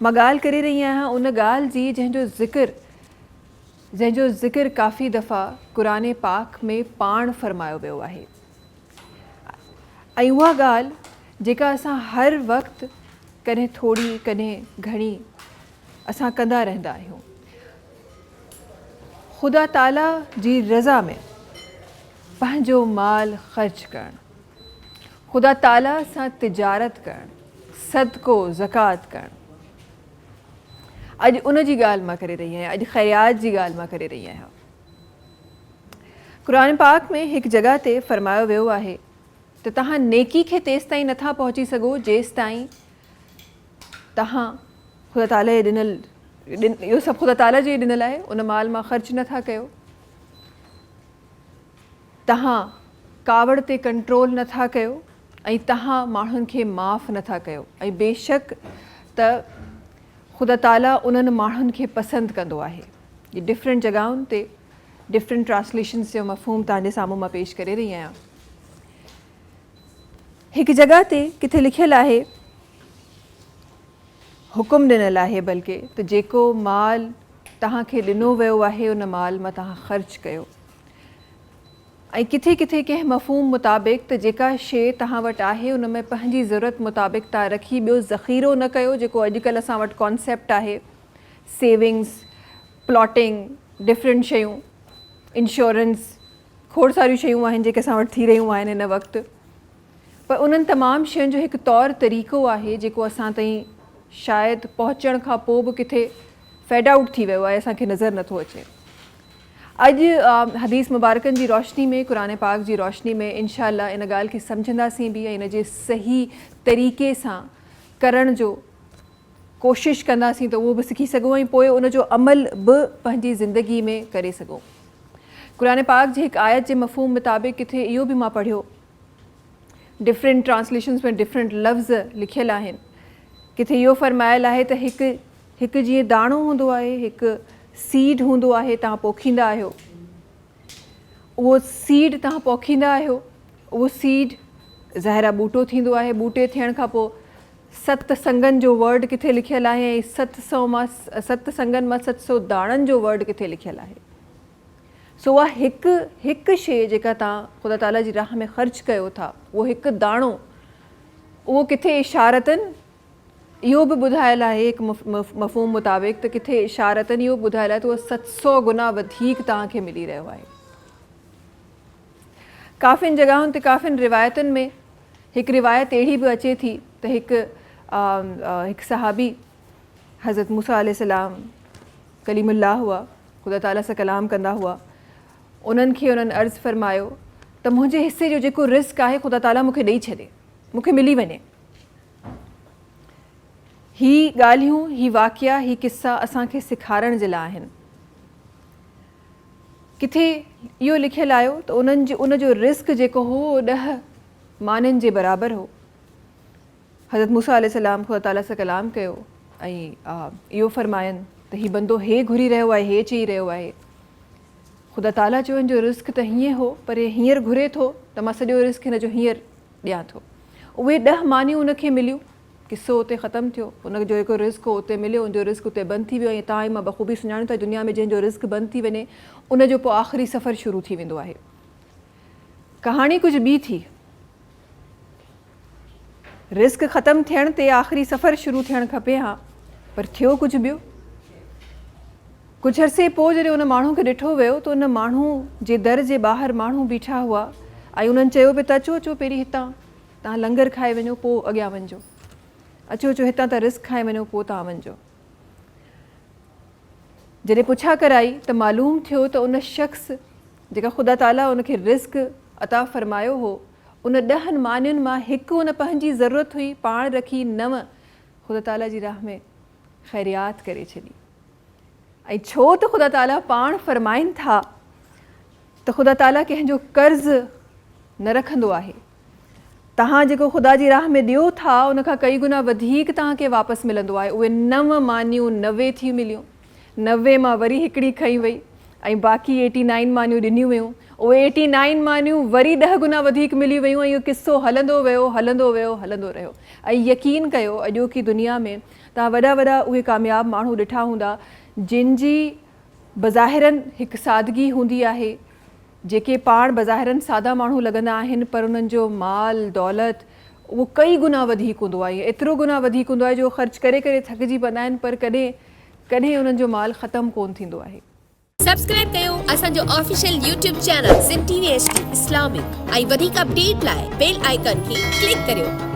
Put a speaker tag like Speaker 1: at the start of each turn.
Speaker 1: मां ॻाल्हि करे रही आहियां उन ॻाल्हि जी जंहिंजो ज़िक्र काफ़ी दफ़ा क़ुरान पाक में पाण फरमायो वियो आहे ऐं उहा ॻाल्हि जेका असां हर वक़्तु कॾहिं थोरी कॾहिं घणी असां कंदा रहंदा आहियूं। ख़ुदा ताला जी रज़ा में पंहिंजो माल ख़र्च करणु, ख़ुदा ताला सां तिजारत करणु, सदको ज़कात करणु, अॼु उन जी ॻाल्हि मां करे रही आहियां, अॼु ख़ैरात जी ॻाल्हि मां करे रही आहियां। क़ुरान पाक में हिकु जॻह ते फरमायो वियो आहे त तव्हां नेकी खे तेसि ताईं नथा पहुची सघो जेसि ताईं तव्हां ख़ुदा ताला जे ॾिनल इहो सभु ख़ुदा ताला जे ॾिनल आहे, उन माल मां ख़र्च नथा कयो, तव्हां कावड़ ते कंट्रोल नथा कयो ऐं तव्हां माण्हुनि खे माफ़ नथा कयो। ऐं बेशक त ख़ुदा ताला उन्हनि माण्हुनि खे पसंदि कंदो आहे। ये डिफरेंट जॻहुनि ते डिफरेंट ट्रांसलेशन्स जो मफ़हूम तव्हांजे साम्हूं मां पेश करे रही आहियां। हिकु जॻह ते किथे लिखियलु आहे, हुकुम ॾिनल आहे बल्कि त जेको माल तव्हांखे ॾिनो वियो आहे उन माल मां तव्हां ख़र्च कयो। ऐं किथे किथे कंहिं मफ़हूम मुताबिक़ त जेका शइ तव्हां वटि आहे उन में पंहिंजी ज़रूरत मुताबिक़ तव्हां रखी ॿियो ज़ख़ीरो न कयो, जेको अॼुकल्ह असां वटि कॉन्सेप्ट आहे सेविंग्स, प्लॉटिंग, डिफरेंट शयूं, इंश्योरेंस, खोड़ सारियूं शयूं आहिनि जेके असां वटि थी रहियूं आहिनि हिन वक़्तु। पर उन्हनि तमामु शयुनि जो हिकु तौरु तरीक़ो आहे जेको असां ताईं शायदि पहुचण खां पोइ बि किथे फेड आउट थी वियो आहे, असांखे नज़र नथो अचे। अॼु हदीस मुबारकनि जी रोशनी में, क़ुरान पाक जी रोशनी में इंशाअल्लाह इन ॻाल्हि खे सम्झंदासीं बि ऐं इन जे सही तरीक़े सां करण जो कोशिशि कंदासीं त उहो बि सिखी सघूं ऐं पोइ उन जो अमल बि पंहिंजी ज़िंदगी में करे सघूं। क़ुरान पाक जी हिकु आयत जे मफ़हूम मुताबिक़ किथे इहो बि मां पढ़ियो, डिफरेंट ट्रांसलेशन्स में डिफरेंट लफ़्ज़ लिखियलु आहिनि। किथे इहो फरमायल आहे त हिकु जीअं दाणो हूंदो आहे, हिकु सीड हूंदो आहे, तव्हां पोखींदा आहियो, उहो सीड तव्हां पोखींदा आहियो, उहो सीड ज़ाहिरा ॿूटो थींदो आहे। ॿूटे थियण खां पोइ 7 संगनि जो वर्ड किथे लिखियलु आहे ऐं 7 संगनि मां 700 दाणनि जो वर्ड किथे लिखियलु आहे। सो उहा हिकु शइ जेका तव्हां ख़ुदा ताला जी राह में ख़र्च कयो था, उहो हिकु दाणो, उहो किथे इशारतनि इहो बि ॿुधायलु आहे हिकु मफ़हूम मुताबिक़ त किथे इशारतनि इहो ॿुधायलु आहे त उहो 700 गुना वधीक तव्हांखे मिली रहियो आहे। काफ़िनि जॻहुनि ते काफ़िनि रिवायतुनि में हिकु रिवायत अहिड़ी बि अचे थी त हिकु सहाबी हज़रत मूसा अलैहिस्सलाम कलीमुल्लाह हुआ, ख़ुदा ताला सां कलाम कंदा हुआ। उन्हनि खे उन्हनि अर्ज़ु फरमायो त मुंहिंजे हिसे जो जेको रिस्क आहे ख़ुदा ताला मूंखे ॾेई छॾे, मूंखे मिली वञे। ही ॻाल्हियूं, ही वाक़िया, ही किस्सा असांखे सेखारण जे लाइ आहिनि। किथे इहो लिखियलु आयो त उन जो रिस्क जेको हो 10 माननि जे बराबरि हो। हज़रत मूसा अलैहिस्सलाम ख़ुदा ताला सां कलाम कयो ऐं इहो फरमायनि त हीउ बंदो हे घुरी रहियो आहे, हे चई रहियो आहे। ख़ुदा ताला जो हिन जो रिस्क त हीअं हो, पर हे हींअर घुरे थो त मां सॼो रिस्क हिन जो हींअर ॾियां थो। उहे 10 मानियूं उनखे मिलियूं, किसो उते ख़तमु थियो, उनजो जेको रिस्क हो उते मिलियो, उनजो रिस्क उते बंदि थी वियो। ऐं तव्हां मां बख़ूबी सुञाणो था दुनिया में जंहिंजो रिस्क बंदि थी वञे उनजो पोइ आख़िरी सफ़र शुरू थी वेंदो आहे। कहाणी कुझु ॿी थी, रिस्क ख़तमु थियण ते आख़िरी सफ़र शुरू थियणु खपे, हा, पर थियो कुझु ॿियो। कुझु अरसे पोइ जॾहिं उन माण्हू खे ॾिठो वियो त उन माण्हू जे दर जे ॿाहिरि माण्हू बीठा हुआ ऐं उन्हनि चयो पिए त अचो अचो पहिरीं हितां तव्हां लंगर खाए वञो पोइ अॻियां वञिजो, अचो अचो हितां तव्हां रिस्क खाए वञो पोइ तव्हां वञिजो। जॾहिं पुछा कराई त मालूम थियो त उन शख़्स जेका ख़ुदा ताला उनखे रिस्क अता फ़रमायो हो, उन 10 मानियुनि मां हिकु उन पंहिंजी ज़रूरत हुई पाण रखी, 9 ख़ुदा ताला जी राह में ख़ैरियात करे छॾी। ऐं छो त ख़ुदा ताला पाण फ़रमाइनि था त ख़ुदा ताला कंहिंजो कर्ज़ न रखंदो आहे। तव्हां जेको ख़ुदा जी राह में ॾियो था उन खां कई गुना वधीक तव्हांखे वापसि मिलंदो आहे। उहे 9 मानियूं 90 थी मिलियूं, 90 मां वरी हिकिड़ी खई वई ऐं बाक़ी 89 मानियूं ॾिनियूं वियूं। उहे 89 मानियूं वरी 10 गुना वधीक मिली वियूं ऐं इहो किस्सो हलंदो वियो रहियो। ऐं यकीन कयो अॼोकी दुनिया में तव्हां वॾा वॾा उहे कामयाब माण्हू ॾिठा हूंदा जिन जी बज़ाहिरन हिकु सादगी हूंदी आहे, जेके पाण बज़ाहिरन सादा माण्हू लॻंदा आहिनि पर उन्हनि जो माल दौलत उहो कई गुना वधीक हूंदो आहे, एतिरो गुना वधीक हूंदो आहे जो ख़र्च करे करे थकिजी पवंदा आहिनि पर कॾहिं कॾहिं उन्हनि जो माल ख़तमु कोन थींदो आहे।
Speaker 2: सब्सक्राइब कयो असांजो official YouTube channel Sindh TV HD Islamic ऐं वधीक अपडेट लाइ बेल आइकन खे क्लिक करियो।